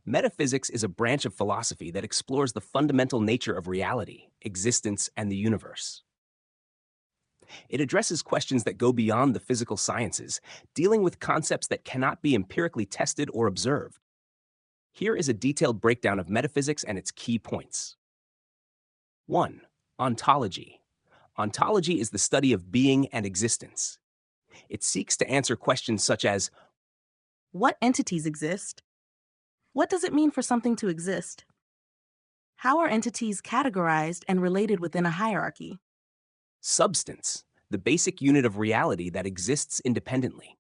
Metaphysics is a branch of philosophy that explores the fundamental nature of reality, existence, and the universe. It addresses questions that go beyond the physical sciences, dealing with concepts that cannot be empirically tested or observed. Here is a detailed breakdown of metaphysics and its key points. 1. Ontology. Ontology is the study of being and existence. It seeks to answer questions such as, What entities exist? What does it mean for something to exist? How are entities categorized and related within a hierarchy? substance, the basic unit of reality that exists independently.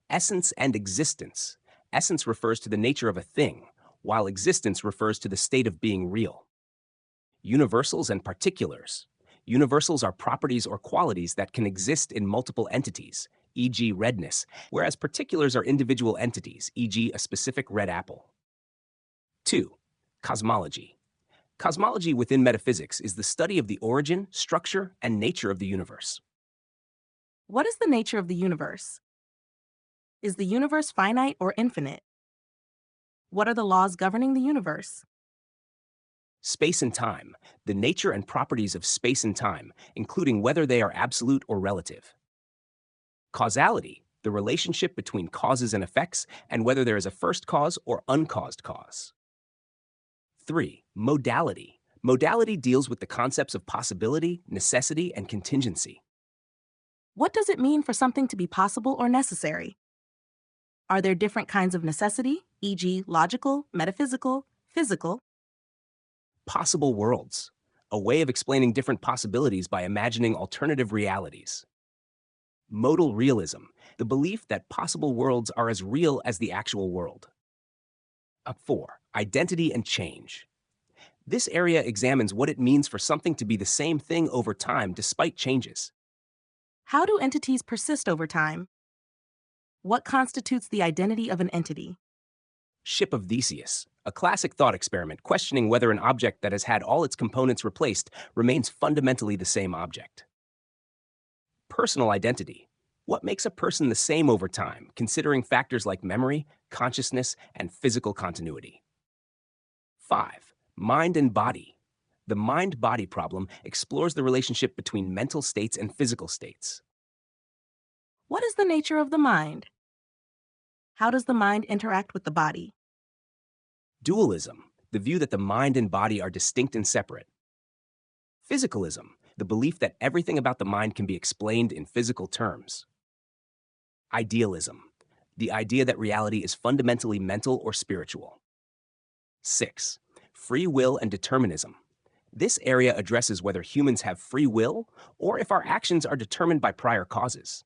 Essence and existence. Essence refers to the nature of a thing, while existence refers to the state of being real. Universals and particulars. Universals are properties or qualities that can exist in multiple entities, e.g. redness, whereas particulars are individual entities, e.g. a specific red apple. 2. Cosmology. Cosmology within metaphysics is the study of the origin, structure, and nature of the universe. What is the nature of the universe? Is the universe finite or infinite? What are the laws governing the universe? Space and time, the nature and properties of space and time, including whether they are absolute or relative. Causality, the relationship between causes and effects, and whether there is a first cause or uncaused cause. 3. Modality. Modality deals with the concepts of possibility, necessity, and contingency. What does it mean for something to be possible or necessary? Are there different kinds of necessity, e.g. logical, metaphysical, physical? Possible worlds, a way of explaining different possibilities by imagining alternative realities. Modal realism, the belief that possible worlds are as real as the actual world. 4. Identity and change. This area examines what it means for something to be the same thing over time despite changes. How do entities persist over time? What constitutes the identity of an entity? Ship of Theseus, a classic thought experiment questioning whether an object that has had all its components replaced remains fundamentally the same object. Personal identity. What makes a person the same over time, considering factors like memory, consciousness, and physical continuity? 5. Mind and body. The mind-body problem explores the relationship between mental states and physical states. What is the nature of the mind? How does the mind interact with the body? Dualism, the view that the mind and body are distinct and separate. Physicalism, the belief that everything about the mind can be explained in physical terms. Idealism, the idea that reality is fundamentally mental or spiritual. 6. Free will and determinism. This area addresses whether humans have free will or if our actions are determined by prior causes.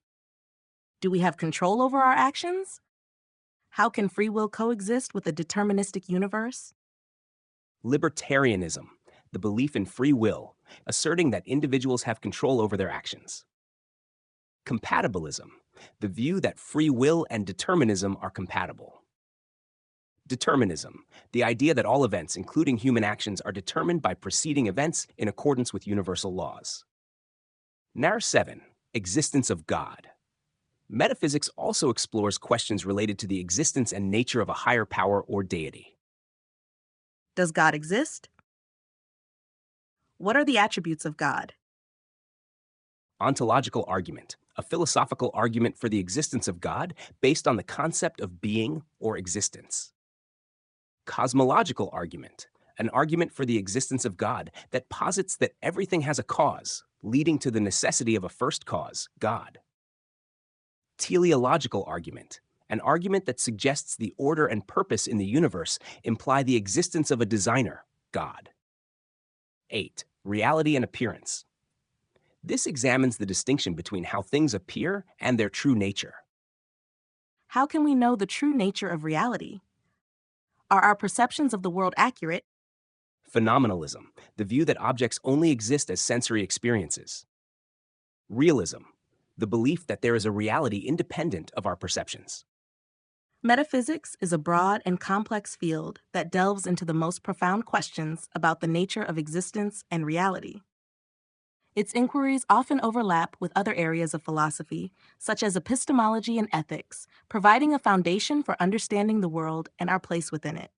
Do we have control over our actions? How can free will coexist with a deterministic universe? Libertarianism, the belief in free will, asserting that individuals have control over their actions. Compatibilism, the view that free will and determinism are compatible. Determinism, the idea that all events, including human actions, are determined by preceding events in accordance with universal laws. Nar 7. Existence of God. Metaphysics also explores questions related to the existence and nature of a higher power or deity. Does God exist? What are the attributes of God? Ontological argument, a philosophical argument for the existence of God based on the concept of being or existence. Cosmological argument, an argument for the existence of God that posits that everything has a cause, leading to the necessity of a first cause, God. Teleological argument, an argument that suggests the order and purpose in the universe imply the existence of a designer, God. 8. Reality and appearance. This examines the distinction between how things appear and their true nature. How can we know the true nature of reality? Are our perceptions of the world accurate? Phenomenalism, the view that objects only exist as sensory experiences. Realism, the belief that there is a reality independent of our perceptions. Metaphysics is a broad and complex field that delves into the most profound questions about the nature of existence and reality. Its inquiries often overlap with other areas of philosophy, such as epistemology and ethics, providing a foundation for understanding the world and our place within it.